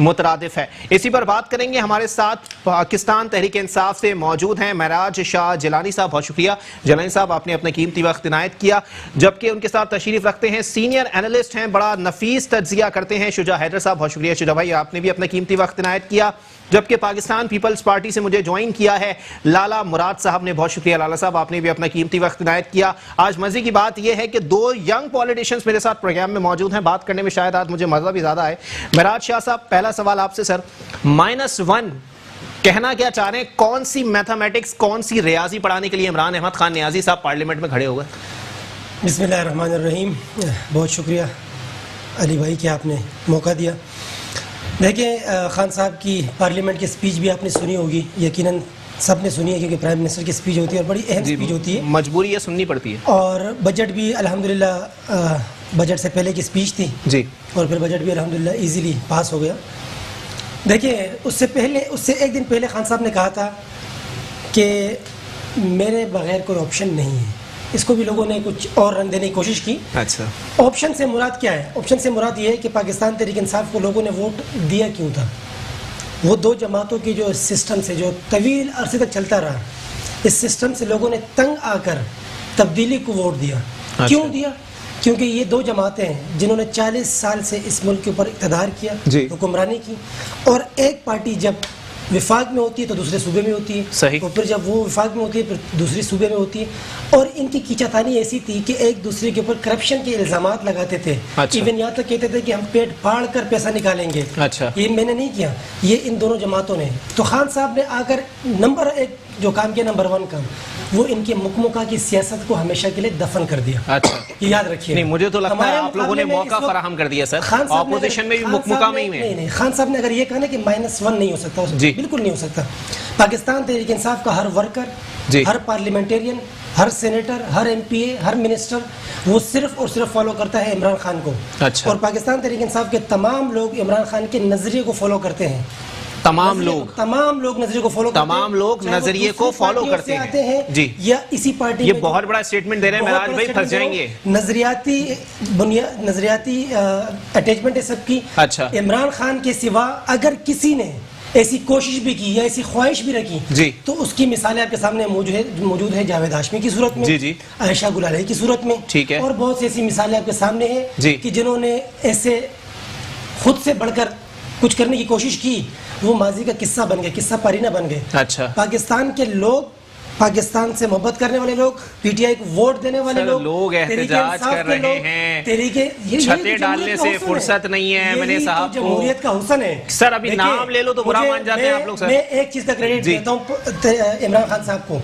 मुतरादिफ है। इसी पर बात करेंगे। हमारे साथ पाकिस्तान तहरीक इंसाफ से मौजूद हैं महराज शाह जिलानी साहब। बहुत शुक्रिया जिलानी साहब, आपने अपना कीमती वक्त इनायत किया। जबकि उनके साथ तशरीफ रखते हैं सीनियर एनालिस्ट हैं, बड़ा नफीस तज्जिया करते हैं, शुजा हैदर साहब। बहुत शुक्रिया शुजा भाई, आपने भी अपना कीमती वक्त इनायत किया। जबकि पाकिस्तान पीपल्स पार्टी से मुझे ज्वाइन किया है लाला मुराद साहब ने। बहुत शुक्रिया लाला साहब, आपने भी अपना कीमती वक्त इनायत किया। आज मजे की बात यह है कि दो यंग पॉलिटिशियंस मेरे साथ प्रोग्राम में मौजूद हैं। बात करने में शायद आज मुझे मजा भी ज्यादा है। महराज शाह साहब, पहला सवाल आपसे सर, -1 कहना क्या चाह रहे हैं? कौन सी मैथमेटिक्स, कौन सी रियाजी पढ़ाने के लिए इमरान अहमद खान नियाजी साहब पार्लियामेंट में खड़े हो गए? बिस्मिल्लाहिर्रहमानिर्रहीम। बहुत शुक्रिया अली भाई कि आपने मौका दिया। देखिए, खान साहब की पार्लियामेंट की स्पीच भी आपने सुनी होगी, यकीनन सब ने सुनी है, क्योंकि प्राइम मिनिस्टर की स्पीच होती है और बड़ी अहम स्पीच होती है, मजबूरी है, सुननी पड़ती है। और बजट भी अल्हम्दुलिल्लाह बजट से पहले की स्पीच थी जी, और फिर बजट भी अल्हम्दुलिल्लाह इजीली पास हो गया। देखिए, उससे एक दिन पहले खान साहब ने कहा था कि मेरे बगैर कोई ऑप्शन नहीं है। इसको भी लोगों ने कुछ और रंग देने की कोशिश की। अच्छा, ऑप्शन से मुराद क्या है? ऑप्शन से मुराद ये है कि पाकिस्तान तहरीक इंसाफ को लोगों ने वोट दिया क्यों था। वो दो जमातों की जो सिस्टम से जो तवील अरसे तक चलता रहा, इस सिस्टम से लोगों ने तंग आकर तब्दीली को वोट दिया। अच्छा। क्यों दिया? क्योंकि ये दो जमातें हैं जिन्होंने 40 साल से इस मुल्क के ऊपर इक़्तिदार किया, हुक्मरानी की, और एक पार्टी जब विफाक में होती है तो दूसरे सूबे में होती है, सही, और फिर जब वो विफाक में होती है फिर दूसरे सूबे में होती है। और इनकी कीचातानी ऐसी थी कि एक दूसरे के ऊपर करप्शन के इल्जामात लगाते थे। अच्छा। इवन यहाँ तक कहते थे कि हम पेट फाड़ कर पैसा निकालेंगे। अच्छा। ये मैंने नहीं किया, ये इन दोनों जमातों ने। तो खान साहब ने आकर नंबर 1 जो काम किया, नंबर 1 काम, वो इनके मुकमुका की सियासत को हमेशा के लिए दफन कर दिया। अच्छा, ये याद रखिए। नहीं, मुझे तो लगता है आप लोगों ने मौका फराहम कर दिया सर, ऑपोजिशन में भी मुकमुका में ही में। नहीं, खान साहब ने अगर ये कहा ना कि -1 नहीं हो सकता, बिल्कुल नहीं हो सकता। पाकिस्तान तहरीक इंसाफ का हर वर्कर, हर पार्लियामेंटेरियन, हर सेनेटर, हर MPA, हर मिनिस्टर, वो सिर्फ और सिर्फ फॉलो करता है इमरान खान को। अच्छा। और पाकिस्तान तहरीक इंसाफ के तमाम लोग इमरान खान के नजरिए को फॉलो करते हैं। तमाम लोग नजरिए को फॉलो तमाम लोग नजरिए को फॉलो करते हैं जी, या इसी पार्टी। ये बहुत बड़ा स्टेटमेंट दे रहे हैं महराज भाई, फंस जाएंगे। नजरियाती अटैचमेंट है सबकी। अच्छा। इमरान खान के सिवा अगर किसी ने ऐसी कोशिश भी की या ऐसी ख्वाहिश भी रखी जी, तो उसकी मिसालें आपके सामने मौजूद है जावेद हाशमी की सूरत में, जी, आयशा गुलाली की सूरत में, ठीक है, और बहुत सी ऐसी मिसालें आपके सामने हैं कि जिन्होंने ऐसे खुद से बढ़कर कुछ करने की कोशिश की, वो माजी का किस्सा बन गए, किस्सा पारीना बन गए। अच्छा। पाकिस्तान के लोग, पाकिस्तान से मोहब्बत करने वाले लोग, PTI को वोट देने वाले लोग एहतजाज कर रहे हैं, छतें डालने से फुर्सत नहीं है मैंने साहब को। जमहूरियत का हुस्न है सर, अभी नाम ले लो तो बुरा मान जाते हैं आप लोग। सर, मैं एक चीज का क्रेडिट देता हूँ इमरान खान साहब को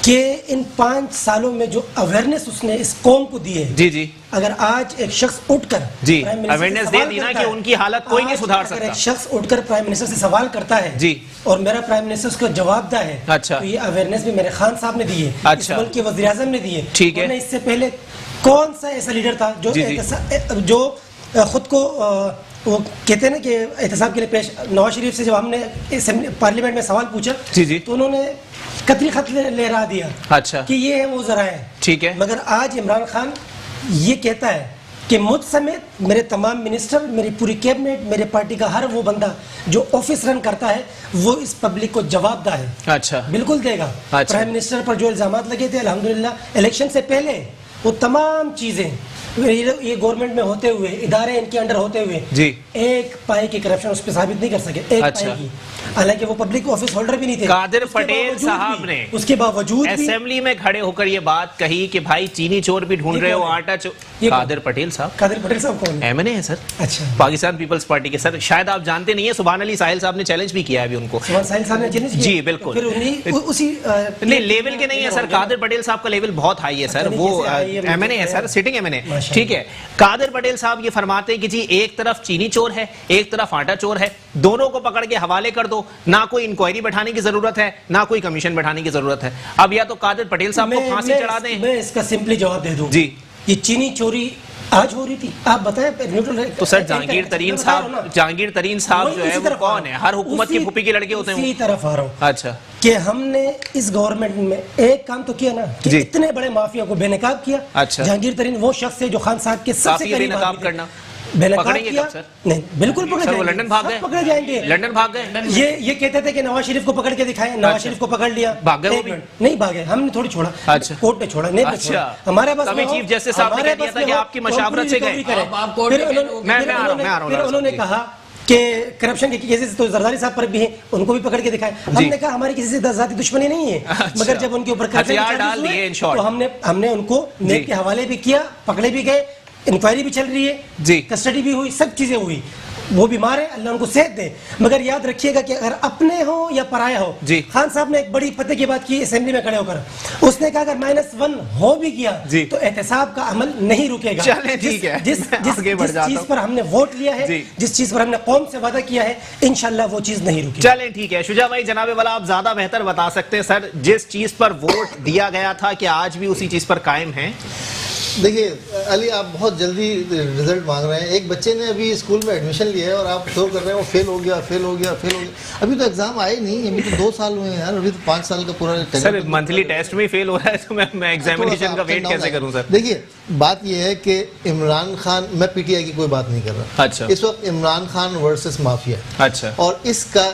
कि इन 5 सालों में जो अवेयरनेस उसने इस कौम को दी है, जी जी, अगर आज एक शख्स उठकर जी अवेयरनेस दे दी ना कि उनकी हालत कोई नहीं सुधार सकता, एक शख्स उठकर प्राइम मिनिस्टर से सवाल करता है जी, और मेरा प्राइम मिनिस्टर उसका जवाबदा है, अच्छा, तो ये अवेयरनेस भी मेरे खान साहब ने दी है, अच्छा, मुल्क के वज़ीर आज़म ने दी है, ठीक है। इससे पहले कौन सा ऐसा लीडर था जो खुद को वो कहते हैं ना कि एहतसाब के लिए पेश, नवाज शरीफ से जब हमने पार्लियामेंट में सवाल पूछा जी जी, तो उन्होंने कतरी खत लहरा दिया, अच्छा, कि ये है वो जरा है, ठीक है। मगर आज इमरान खान ये कहता है कि मुझ समेत मेरे तमाम मिनिस्टर, मेरी पूरी कैबिनेट, मेरे पार्टी का हर वो बंदा जो ऑफिस रन करता है वो इस पब्लिक को जवाबदा है, अच्छा, बिल्कुल देगा। अच्छा। प्राइम मिनिस्टर पर जो इल्जामात लगे थे अल्हम्दुलिल्लाह इलेक्शन से पहले वो तमाम चीजें ये गवर्नमेंट में होते हुए, इदारे इनके अंडर होते हुए जी, एक पाई की करप्शन उस पर साबित नहीं कर सके, एक अच्छा, पाई की, हालांकि वो पब्लिक ऑफिस होल्डर भी नहीं थे। कादिर पटेल साहब ने उसके बावजूद असेंबली में खड़े होकर ये बात कही कि भाई चीनी चोर भी ढूंढ रहे हो, आटा चोर। कादिर पटेल साहब कौन है? MNA है सर, अच्छा, पाकिस्तान पीपल्स पार्टी के। सर शायद आप जानते नहीं है, सुभान अली साहिल साहब ने चैलेंज भी किया है अभी उनको। सुभान साहिल साहब ने चैलेंज किया जी, बिल्कुल, उसी नहीं लेवल के नहीं है सर, कादिर पटेल साहब का लेवल बहुत हाई है सर, वो MNA है सर, सिटिंग MNA, ठीक है। कादिर पटेल साहब ये फरमाते हैं कि जी एक तरफ चीनी चोर है, एक तरफ आटा चोर है, दोनों को पकड़ के हवाले कर दो, ना कोई इंक्वायरी बैठाने की जरूरत है, ना कोई कमीशन बैठाने की जरूरत है। अब या तो कादिर पटेल साहब को फांसी चढ़ा दें। मैं इसका सिंपली जवाब दे दूं जी, ये चीनी चोरी आज हो रही थी, आप बताएं। तो सर जहांगीर तरीन साहब जो है वो कौन है? हर हुकूमत की फूफी के लड़के होते हैं। इसी तरफ आ रहा हूँ, अच्छा, कि हमने इस गवर्नमेंट में एक काम तो किया ना कि इतने बड़े माफिया को बेनकाब किया। अच्छा, जहांगीर तरीन वो शख्स है जो खान साहब के सबसे करीब करना पकड़ेंगे कब सर? नहीं, बिल्कुल पकड़े जाएंगे। लंदन भाग गए, पकड़े जाएंगे। लंदन भाग गए। ये कहते थे कि नवाज शरीफ को पकड़ के दिखाएं, नवाज शरीफ को पकड़ लिया, भाग गए? नहीं भागे, हमने थोड़ी छोड़ा। अच्छा, कोर्ट ने छोड़ा, नहीं छोड़ा। हमारे पास चीफ जस्टिस साहब ने कह दिया था कि आपकी मशावरत से गए। फिर उन्होंने कहा कि करप्शन के केसेस तो जरदारी साहब पर भी हैं, उनको भी पकड़ के दिखाए। हमने कहा हमारी किसी से जाती दुश्मनी नहीं है, मगर जब उनके ऊपर हथियार डाल दिए तो हमने उनको नेक के हवाले भी किया, पकड़े भी गए, इंक्वायरी भी चल रही है, कस्टडी भी हुई, सब चीजें हुई। वो बीमार है, अल्लाह उनको सेहत दे। मगर याद रखिएगा कि अगर अपने हो या पराया हो, खान साहब ने एक बड़ी पते की बात की असेंबली में खड़े होकर, उसने कहा अगर -1 हो भी गया तो एहतसाब का अमल नहीं रुकेगा। जिस चीज पर हमने वोट लिया है, जिस चीज पर हमने कौम से वादा किया है, इंशाल्लाह वो चीज नहीं रुकेगी। चलें ठीक है। शुजा भाई जनाबे वाला आप ज्यादा बेहतर बता सकते हैं सर, जिस चीज पर वोट दिया गया था कि आज भी उसी चीज पर कायम है? देखिए अली, आप बहुत जल्दी रिजल्ट मांग रहे हैं। एक बच्चे ने अभी स्कूल में एडमिशन लिया है और आप शोर कर रहे हैं वो फेल हो गया, फेल हो गया, फेल हो गया। अभी तो एग्जाम आए नहीं, अभी तो 2 साल हुए हैं यार, अभी तो 5 साल का पूरा सर मंथली टेस्ट में फेल हो रहा है, तो मैं एग्जामिनेशन का वेट कैसे करूं सर? देखिए बात यह है कि इमरान खान, मैं पीटीआई की कोई बात नहीं कर रहा। अच्छा। इस वक्त इमरान खान वर्सेस माफिया। अच्छा। और इसका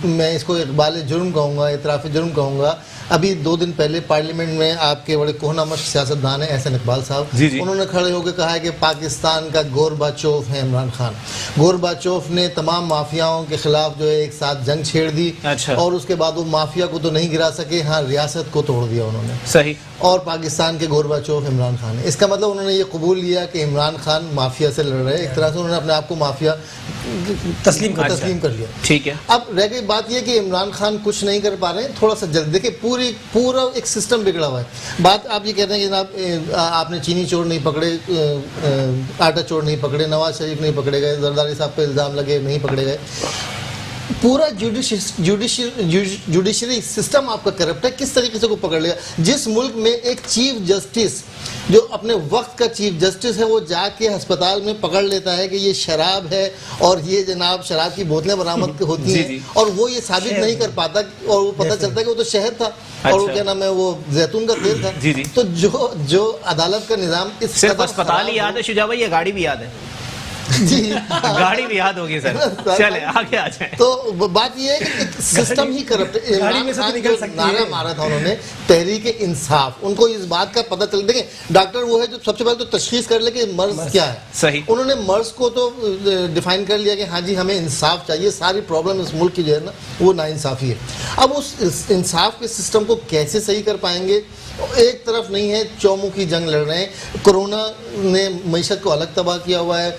मैं इसको इकबाल जुर्म कहूँगा, इतराफ़ जुर्म कहूँगा। अभी 2 दिन पहले पार्लियामेंट में आपके बड़े कोहनामश सियासतदान है एहसन इकबाल साहब, उन्होंने खड़े होकर कहा है कि पाकिस्तान का गोरबाचोफ है इमरान खान। गोरबाचोफ ने तमाम माफियाओं के खिलाफ जो है एक साथ जंग छेड़ दी। अच्छा। और उसके बाद वो माफिया को तो नहीं गिरा सके, हाँ रियासत को तोड़ दिया उन्होंने। सही। और पाकिस्तान के गोरबाचोफ इमरान खान है। इसका मतलब उन्होंने ये कबूल लिया कि इमरान खान माफिया से लड़ रहे हैं, एक तरह से उन्होंने अपने आप को माफिया तस्लीम कर लिया। ठीक है। अब रह गई बात यह कि इमरान खान कुछ नहीं कर पा रहे हैं, थोड़ा सा जल्द। देखिए पूरा एक सिस्टम बिगड़ा हुआ है। बात आप ये कहते हैं कि जनाब आपने चीनी चोर नहीं पकड़े, आटा चोर नहीं पकड़े, नवाज शरीफ नहीं पकड़े गए, जरदारी साहब पे इल्ज़ाम लगे नहीं पकड़े गए। पूरा जुडिशरी सिस्टम आपका करप्ट है। किस तरीके से को पकड़ लिया? जिस मुल्क में एक चीफ जस्टिस जो अपने वक्त का चीफ जस्टिस है वो जाके अस्पताल में पकड़ लेता है कि ये शराब है और ये जनाब शराब की बोतलें बरामद होती हैं, और वो ये साबित नहीं कर पाता, और वो पता चलता है कि वो तो शहद था। अच्छा। और वो क्या नाम है, वो जैतून का तेल था। तो जो अदालत का निजाम सिर्फ अस्पताल ही याद है शुजा भाई, ये गाड़ी भी याद है? जी गाड़ी भी याद होगी सर। चले आगे आ जाए। तो बात ये है कि सिस्टम ही करप्ट है। नारा मारा था उन्होंने तहरीक इंसाफ, उनको इस बात का पता चल। देखिए डॉक्टर वो है जो सबसे पहले तो तशखीस कर ले कि मर्ज क्या है। सही। उन्होंने मर्ज को तो डिफाइन कर लिया कि हाँ जी हमें इंसाफ चाहिए। सारी प्रॉब्लम इस मुल्क की जो है ना वो नाइंसाफी है। अब उस इंसाफ के सिस्टम को कैसे सही कर पाएंगे? एक तरफ नहीं है, चौमुखी जंग लड़ रहे हैं। कोरोना ने मईशत को अलग तबाह किया हुआ है,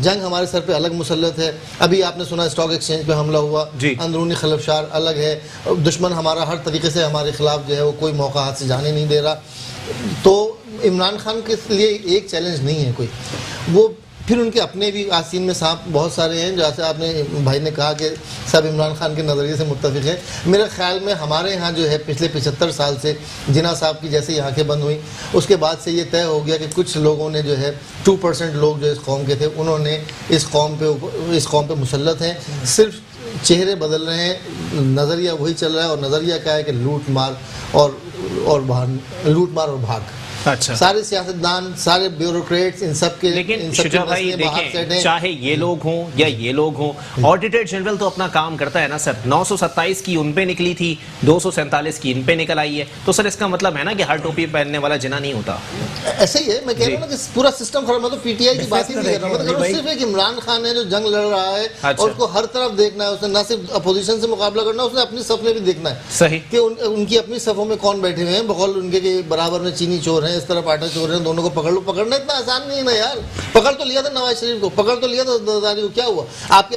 जंग हमारे सर पे अलग मुसल्लत है। अभी आपने सुना स्टॉक एक्सचेंज पे हमला हुआ, अंदरूनी खलफशार अलग है, दुश्मन हमारा हर तरीके से हमारे खिलाफ जो है वो कोई मौका हाथ से जाने नहीं दे रहा। तो इमरान खान के लिए एक चैलेंज नहीं है कोई, वो फिर उनके अपने भी आसीन में सांप बहुत सारे हैं। जैसे आपने भाई ने कहा कि सब इमरान खान के नज़रिए से मुत्तफिक है। मेरे ख्याल में हमारे यहाँ जो है पिछले 75 साल से जिन्ना साहब की जैसे ही आंखें बंद हुई उसके बाद से ये तय हो गया कि कुछ लोगों ने जो है 2% लोग जो इस कौम के थे उन्होंने इस कौम पे मुसल्लत हैं। सिर्फ चेहरे बदल रहे हैं, नज़रिया वही चल रहा है। और नज़रिया क्या है कि लूट मार और भाग। अच्छा। सारे सियासतदान, सारे ब्यूरोक्रेट्स, इन सब के। लेकिन शुजा भाई देखें, चाहे ये लोग हों या ये लोग हों, ऑडिटर जनरल तो अपना काम करता है ना सर। 927 की उन पे निकली थी, 247 की इन पे निकल आई है। तो सर इसका मतलब है ना कि हर टोपी पहनने वाला जिना नहीं होता। ऐसे ही है, मैं कह रहा हूँ ना कि पूरा सिस्टम खराब। मैं तो पीटीआई की बात ही नहीं कर रहा हूँ, मतलब सिर्फ एक इमरान खान है जो जंग लड़ रहा है। अच्छा। और उसको हर तरफ देखना है, उसने ना सिर्फ अपोजिशन से मुकाबला करना, उसने अपनी सफ में भी देखना है। सही। कि उनकी अपनी सफों में कौन बैठे हुए हैं, बगौल उनके बराबर में चीनी चोर है, इस तरफ आटा चोर है, दोनों को पकड़ लो। पकड़ना इतना आसान नहीं है ना यार। पकड़ तो लिया था नवाज शरीफ को, पकड़ तो लिया था जरदारी को, क्या हुआ? आपके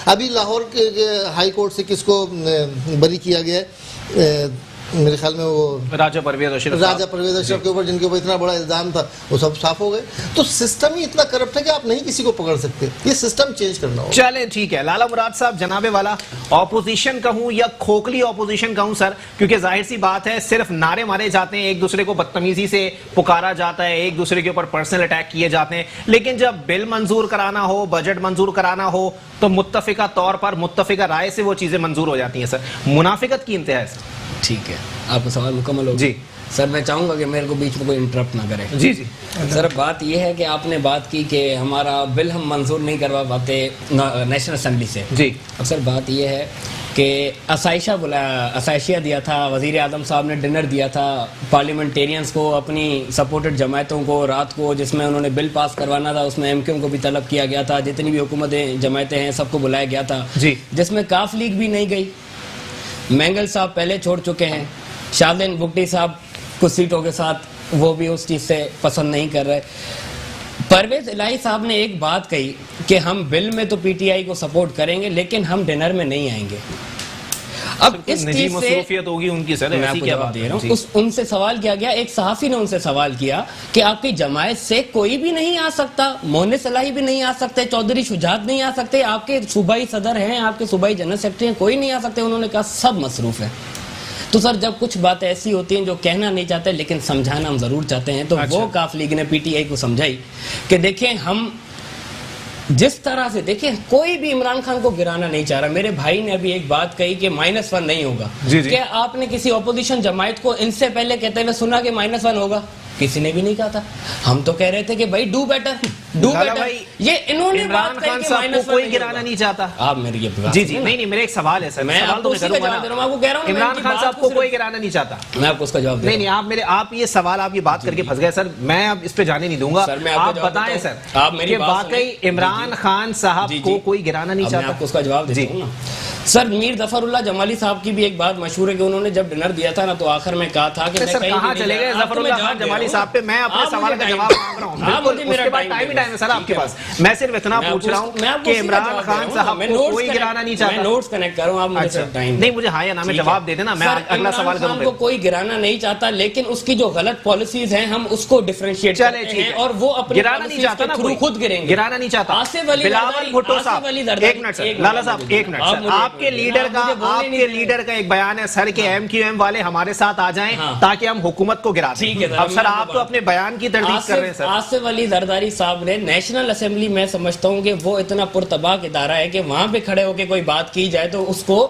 अभी लाहौर के हाई कोर्ट से किसको बरी किया गया है? मेरे ख्याल में वो राजा परवेज अशरफ के ऊपर, जिनके ऊपर इतना बड़ा इल्जाम था, वो सब साफ हो गए। तो सिस्टम ही इतना करप्ट है कि आप नहीं किसी को पकड़ सकते। ये सिस्टम चेंज करना होगा। चले ठीक है। लाला मुराद साहब जनाबे वाला, ऑपोजिशन कहूं या खोखली ऑपोजिशन कहूं सर, क्योंकि जाहिर सी बात है सिर्फ नारे मारे जाते हैं, एक दूसरे को बदतमीजी से पुकारा जाता है, एक दूसरे के ऊपर पर्सनल अटैक किए जाते हैं। लेकिन जब बिल मंजूर कराना हो, बजट मंजूर कराना हो, तो मुत्तफिका तौर पर मुत्तफिका राय से वो चीजें मंजूर हो जाती हैं सर। मुनाफिकत की इंतहा है सर। ठीक है, आपका सवाल मुकम्मल हो जी। सर मैं चाहूंगा कि मेरे को बीच में कोई इंटरप्ट ना करे। जी जी सर, बात यह है कि आपने बात की कि हमारा बिल हम मंजूर नहीं करवा पाते नेशनल असेंबली से। जी अब सर बात यह है कि असाइशिया दिया था, वज़ीर आज़म साहब ने डिनर दिया था पार्लियामेंटेरियंस को, अपनी सपोर्टेड जमायतों को रात को, जिसमें उन्होंने बिल पास करवाना था, उसमें एमक्यूएम को भी तलब किया गया था, जितनी भी हुकूमतें जमायतें हैं सबको बुलाया गया था जी, जिसमें काफ लीग भी नहीं गई। मैंगल साहब पहले छोड़ चुके हैं, शाहदैन बुगटी साहब कुछ सीटों के साथ वो भी उस चीज़ से पसंद नहीं कर रहे। परवेज इलाही साहब ने एक बात कही कि हम बिल में तो पीटीआई को सपोर्ट करेंगे लेकिन हम डिनर में नहीं आएंगे। अब इस चीज से होगी उनकी सर, मैं आपको जवाब दे रहा हूँ। उनसे सवाल किया गया, एक सहाफी ने उनसे सवाल किया कि आपकी जमायत से कोई भी नहीं आ सकता, मोहनिस इलाही भी नहीं आ सकते, चौधरी शुजात नहीं आ सकते, आपके सूबाई सदर हैं, आपके सूबाई जनरल सेक्रेटरी हैं, कोई नहीं आ सकते। उन्होंने कहा सब मसरूफ है। तो सर जब कुछ बातें ऐसी होती हैं जो कहना नहीं चाहते लेकिन समझाना हम जरूर चाहते हैं, तो वो काफ लीग ने पीटीआई को समझाई कि देखें हम जिस तरह से देखें कोई भी इमरान खान को गिराना नहीं चाह रहा। मेरे भाई ने अभी एक बात कही कि -1 नहीं होगा। क्या आपने किसी ऑपोजिशन जमायत को इनसे पहले कहते हुए सुना कि -1 होगा? किसी ने भी नहीं कहा था। हम तो कह रहे थे कि भाई डू बेटर, डू बेटर। ये इन्होंने बात कही कि -1 कोई गिराना नहीं चाहता। आप मेरी ये जी जी नहीं मेरा एक सवाल है सर, मैं आपको उसका जवाब दे रहा हूं, आपको कह रहा हूं इमरान खान साहब को कोई गिराना नहीं चाहता। मैं आपको उसका जवाब दे नहीं आप ये सवाल आप ये बात करके फंस गए सर, मैं अब इस पे जाने नहीं दूंगा। आप बताएं सर, आप मेरी वाकई इमरान खान साहब को कोई गिराना नहीं चाहता? आपको उसका जवाब दे दूंगा। सर मीर जफरुल्लाह जमाली साहब की भी एक बात मशहूर है कि उन्होंने जब डिनर दिया था ना तो आखिर में कहा था कि सर कहां चले गए जफरुल्लाह जमाली साहब पे? मैं अपने सवाल का जवाब मांग रहा हूं। बिल्कुल उसके बाद टाइम ही टाइम है सर आपके पास। मैं सिर्फ इतना पूछ रहा हूं कि इमरान खान साहब को कोई गिराना नहीं चाहता। मैं नोट्स कनेक्ट कर रहा हूं, आप मुझे टाइम नहीं, मुझे हाँ या ना में जवाब दे देना, मैं अगला सवाल करूंगा। को कोई गिराना नहीं चाहता लेकिन उसकी जो गलत पॉलिसीज हैं हम उसको डिफरेंशिएट करते हैं और वो अपनी गिराना नहीं चाहता ना, थ्रू खुद गिरेंगे। गिराना नहीं चाहता। आसिफ अली बिलावल भुट्टो साहब, एक मिनट सर, लाला साहब एक मिनट सर, आपके लीडर का एक बयान है सर कि एमक्यूएम वाले हमारे साथ आ जाएं ताकि हम हुकूमत को गिरा दें। अब सर आप तो अपने बयान की तरदीद कर रहे हैं सर। आसिफ अली जरदारी साहब ने नेशनल असेंबली में, समझता हूं कि वो इतना पुरतबाक इदारा है कि वहां पे खड़े होकर कोई बात की जाए तो उसको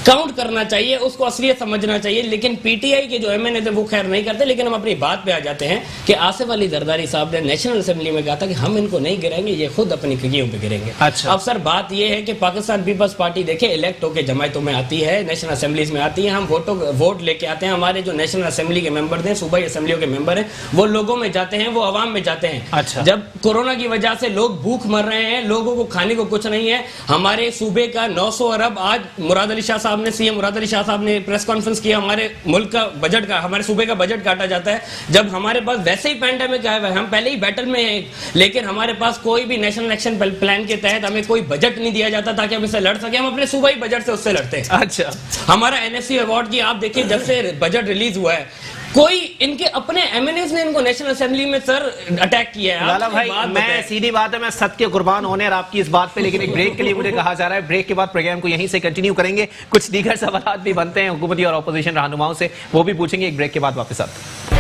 काउंट करना चाहिए, उसको असलियत समझना चाहिए। लेकिन पीटीआई के जो एमएनए थे वो खैर नहीं करते। लेकिन हम अपनी बात पे आ जाते हैं कि आसिफ अली जरदारी साहब ने नेशनल असेंबली में कहा था कि हम इनको नहीं गिराएंगे, ये खुद अपनी फिकियों पे गिरेंगे। अच्छा। अब सर बात ये है कि पाकिस्तान पीपल्स पार्टी देखे इलेक्ट होकर जमायतों में आती है, नेशनल असेंबलीज में आती है, हम वोट लेके आते हैं। हमारे जो नेशनल असेंबली के मेंबर हैं, सूबाई असेंबलियों के मेंबर हैं, वो लोगों में जाते हैं, वो अवाम में जाते हैं। अच्छा। जब कोरोना की वजह से लोग भूख मर रहे हैं, लोगों को खाने को कुछ नहीं है, हमारे सूबे का 900 अरब, आज मुराद अली शाह साहब ने, सीएम मुराद अली शाह साहब ने प्रेस कॉन्फ्रेंस किया, हमारे मुल्क का बजट का, हमारे सूबे का बजट काटा जाता है। जब हमारे पास वैसे ही पैंडेमिक आया हुआ है, हम पहले ही बैटल में हैं, लेकिन हमारे पास कोई भी नेशनल एक्शन प्लान के तहत हमें कोई बजट नहीं दिया जाता ताकि हम इससे लड़ सके। हम अपने सूबाई बजट से उससे लड़ते हैं। अच्छा। हमारा एनएफसी अवार्ड की आप देखिए, जब से बजट रिलीज हुआ है, कोई इनके अपने एमएनएस ने इनको नेशनल असेंबली में सर अटैक किया है। लाला भाई मैं सीधी बात है, मैं सत्य के कुर्बान होने और आपकी इस बात पे, लेकिन एक ब्रेक के लिए मुझे कहा जा रहा है। ब्रेक के बाद प्रोग्राम को यहीं से कंटिन्यू करेंगे। कुछ दीगर सवाल भी बनते हैं हुकूमती और अपोजिशन रहनुमाओं से, वो भी पूछेंगे। एक ब्रेक के बाद वापस आते हैं।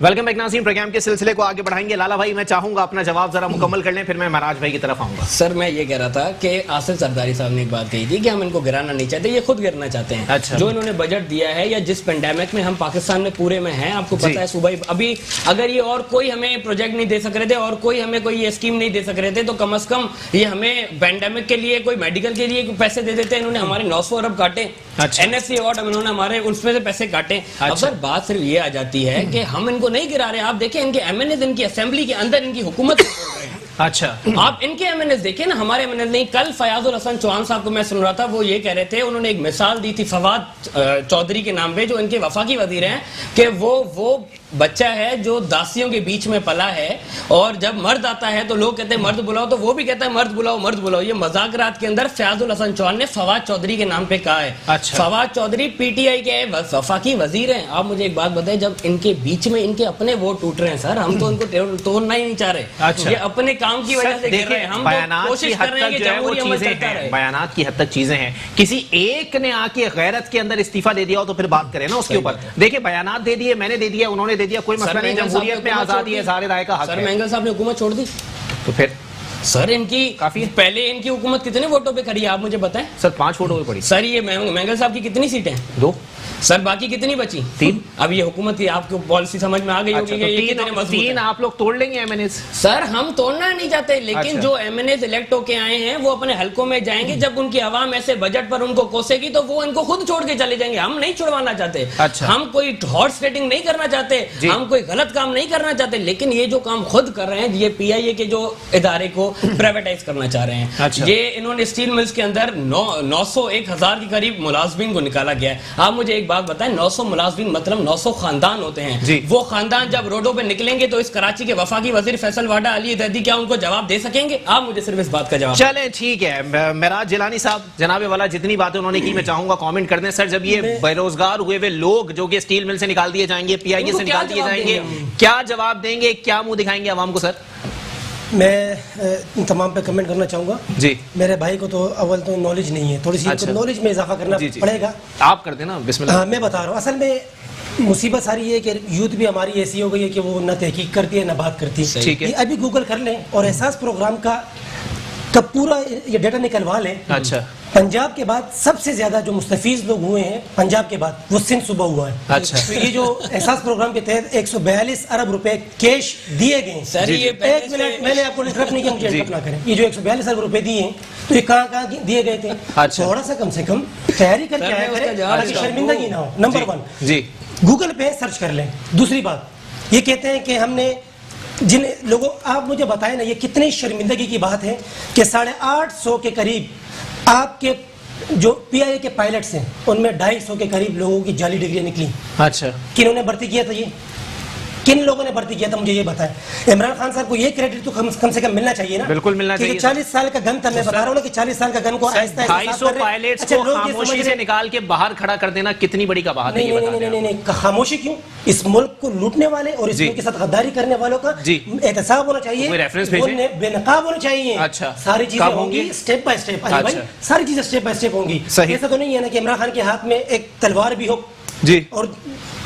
वेलकम बैक नाज़रीन, प्रोग्राम के सिलसिले को आगे बढ़ाएंगे। लाला भाई मैं चाहूंगा अपना जवाब जरा मुकम्मल कर लें, फिर मैं महराज भाई की तरफ आऊंगा। सर मैं ये कह रहा था कि आसिफ जरदारी साहब ने एक बात कही थी कि हम इनको गिराना नहीं चाहते, ये खुद गिरना चाहते हैं। अच्छा। जो इन्होंने बजट दिया है, या जिस पेंडेमिक में हम पाकिस्तान में पूरे में हैं, आपको पता है सुबह अभी अगर ये और कोई हमें प्रोजेक्ट नहीं दे सक रहे थे और कोई हमें कोई ये स्कीम नहीं दे सक रहे थे, तो कम अज कम ये हमें पेंडेमिक के लिए कोई मेडिकल के लिए पैसे दे देते। इन्होंने हमारे 900 अरब काटे। एनएफसी अवार्ड इन्होंने हमारे उसमें से पैसे काटे। अब सर बात सिर्फ ये आ जाती है कि हम इनको नहीं गिरा रहे। आप देखिए इनके एमएनएस, इनकी असेंबली के अंदर इनकी हुकूमत बोल रहे हैं। अच्छा। आप इनके एमएनएस देखिए ना, हमारे एमएनएस नहीं। कल फयाजुल हसन चौहान साहब को मैं सुन रहा था, वो ये कह रहे थे, उन्होंने एक मिसाल दी थी फवाद चौधरी के नाम पे, जो इनके वफाकी वजीर हैं, कि वो बच्चा है जो दासियों के बीच में पला है, और जब मर्द आता है तो लोग कहते हैं मर्द बुलाओ, तो वो भी कहता है मर्द बुलाओ, मर्द बुलाओ। ये मजाकरात के अंदर फयाजुल हसन चौहान ने फवाद चौधरी के नाम पे कहा है। अच्छा। फवाद चौधरी पीटीआई के वफाकी वजीर हैं। आप मुझे एक बात बताएं, जब इनके बीच में इनके अपने वोट टूट रहे हैं सर, हम तो इनको तोड़ना ही नहीं चाह रहे। अच्छा। ये अपने काम की वजह से गिर रहे हैं। हम तो कोशिश कर रहे हैं कि जमहूरी अमल चलता रहे। बयानात की हद तक चीजें हैं। किसी एक ने आके गैरत के अंदर इस्तीफा दे दिया हो तो फिर बात करें ना उसके ऊपर। देखिए बयानात दे दिए, मैंने दे दिया, उन्होंने दे दिया, कोई मसला नहीं। जमहूरियत में आजादी है, सारे राय का हक है। सर मैंगल साहब ने हुकूमत छोड़ दी, तो फिर सर इनकी काफी पहले इनकी हुकूमत कितने वोटों पे खड़ी है आप मुझे बताएं। सर 5 वोटों पे पड़ी। सर ये मैंगल साहब की कितनी सीटें? 2। सर बाकी कितनी बची? 3। अब ये हुकूमत की आपको पॉलिसी समझ में आ गई होगी कि ये कितने मजबूत 3 आप लोग तोड़ लेंगे एमएनएस? सर हम तोड़ना नहीं चाहते, लेकिन जो एमएनएस इलेक्ट होके आए हैं वो अपने हलकों में जाएंगे, जब उनकी आवाम ऐसे बजट पर उनको कोसेगी तो वो इनको खुद छोड़ के चले जाएंगे। हम नहीं छुड़वाना चाहते, हम कोई हॉर्स ट्रेडिंग नहीं करना चाहते, हम कोई गलत काम नहीं करना चाहते, लेकिन ये जो काम खुद कर रहे हैं, ये पीआईए के जो इदारे को प्राइवेटाइज करना चाह रहे हैं। ये इन्होंने स्टील मिल्स के अंदर 900-1000 के करीब मुलाजमीन को निकाला गया है। आप मुझे एक बात बताएं, 900 मुलाजमीन मतलब 900 खानदान होते हैं। वो खानदान जब रोडों पे निकलेंगे तो इस कराची के वफाकी वजीर फैसल वाडा अली दैदी क्या उनको जवाब दे सकेंगे? आप मुझे सिर्फ इस बात का जवाब। चलें ठीक है, मेराज जिलानी साहब जनाबे वाला जितनी बातें उन्होंने की मैं चाहूंगा कमेंट कर दें। सर जब ये बेरोजगार हुए वे लोग जो कि स्टील मिल से निकाल दिए जाएंगे, पीआईए से निकाल दिए जाएंगे, क्या जवाब देंगे, क्या मुंह दिखाएंगे आवाम को? सर मैं तमाम पे कमेंट करना चाहूंगा जी। मेरे भाई को तो अव्वल तो नॉलेज नहीं है, थोड़ी सी नॉलेज में इजाफा करना पड़ेगा। आप कर देना बिस्मिल्लाह। हाँ मैं बता रहा हूँ, असल में मुसीबत सारी है कि यूथ भी हमारी ऐसी हो गई है कि वो ना तहकीक करती है ना बात करती है। ठीक है, अभी गूगल कर लें और एहसास प्रोग्राम का पूरा ये डाटा निकलवा लें। अच्छा, पंजाब के बाद सबसे ज्यादा जो मुस्तफीज लोग हुए हैं पंजाब के बाद वो सिंध सूबा हुआ है। अच्छा, तो ये जो एहसास प्रोग्राम के तहत 142 अरब रुपए कैश दिए गए। सर ये एक मिनट, मैंने आपको इंटरप्ट नहीं किया, मुझे इंटरप्ट ना करें। ये जो 142 अरब रुपए दिए हैं तो ये कहाँ दिए गए थे? अच्छा, थोड़ा सा कम से कम तैयारी करके आया करें ताकि शर्मिंदगी ना हो। नंबर 1 जी, गूगल पे सर्च कर लें। दूसरी बात, ये कहते हैं कि हमने जिन लोगों, आप मुझे बताएं ना ये कितनी शर्मिंदगी की बात है कि 850 के करीब आपके जो पीआईए के पायलट्स हैं उनमें 250 के करीब लोगों की जाली डिग्रियां निकली। अच्छा, किन्होंने भर्ती किया था? ये किन लोगों ने भर्ती किया था मुझे ये बताएं। इमरान खान साहब को ये क्रेडिट तो कम से कम मिलना चाहिए ना। बिल्कुल मिलना चाहिए। 40 साल का गन था, मैं बता रहा हूँ ना कि 40 साल का गन को आहिस्ता 250 पायलट्स को खामोशी से निकाल के बाहर खड़ा कर देना कितनी बड़ी का बात है? नहीं, खामोशी क्यों? इस मुल्क को लूटने वाले और इस मुल्क के साथ गद्दारी करने वालों का एहतसाब होना चाहिए, बेनकाब होना चाहिए। अच्छा, सारी चीजें होंगी स्टेप बाय स्टेप। सारी चीजें स्टेप बाय स्टेप होंगी। ऐसा तो नहीं है ना कि इमरान खान के हाथ में एक तलवार भी हो जी और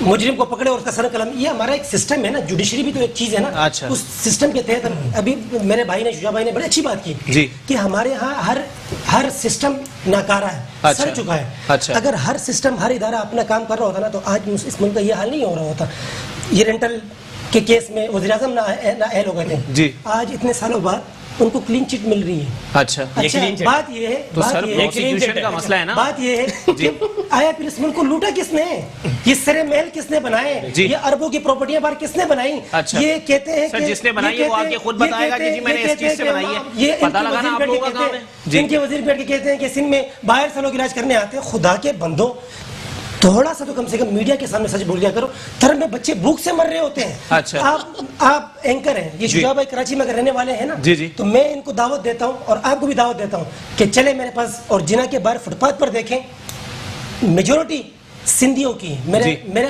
मुजरिम को पकड़े और उसका सर कलम। ये हमारा एक सिस्टम है ना, जुडिशरी भी तो एक चीज है ना। अच्छा, उस सिस्टम के तहत अभी मेरे भाई ने, शुजा भाई ने बड़ी अच्छी बात की जी कि हमारे यहाँ हर सिस्टम नाकारा है। अच्छा, सड़ चुका है। अच्छा, अगर हर सिस्टम हर इदारा अपना काम कर रहा होता ना तो आज इस मुल्क का ये हाल नहीं हो रहा होता। ये रेंटल के केस में वज़ीर-ए-आज़म ना अहल हो गए थे जी, आज इतने सालों बाद उनको क्लीन चिट मिल रही है। अच्छा, बात ये है, तो सर प्रोसिक्यूशन का मसला है ना। बात ये है कि आया फिर इस मुल्क को लूटा किसने? ये सरे महल किसने बनाए? ये अरबों की प्रॉपर्टियां बाहर किसने बनाई? अच्छा, ये कहते हैं कि जिसने बनाई है वो आके खुद बताएगा कि जी मैंने इस चीज से बनाई है। ये पता लगाना आप लोगों का काम है। जिनके वजीर बैठ के कहते हैं कि सिंध में बाहर से लोग इलाज करने आते हैं। खुदा के बंदो, थोड़ा सा तो कम से कम मीडिया के सामने सच बोल दिया करो। धर्म में बच्चे भूख से मर रहे होते हैं। अच्छा, आप एंकर हैं, ये शुजा भाई कराची में रहने वाले हैं ना जी जी, तो मैं इनको दावत देता हूँ और आपको भी दावत देता हूँ कि चले मेरे पास और जिना के बाहर फुटपाथ पर देखें। मेजोरिटी सिंधियों की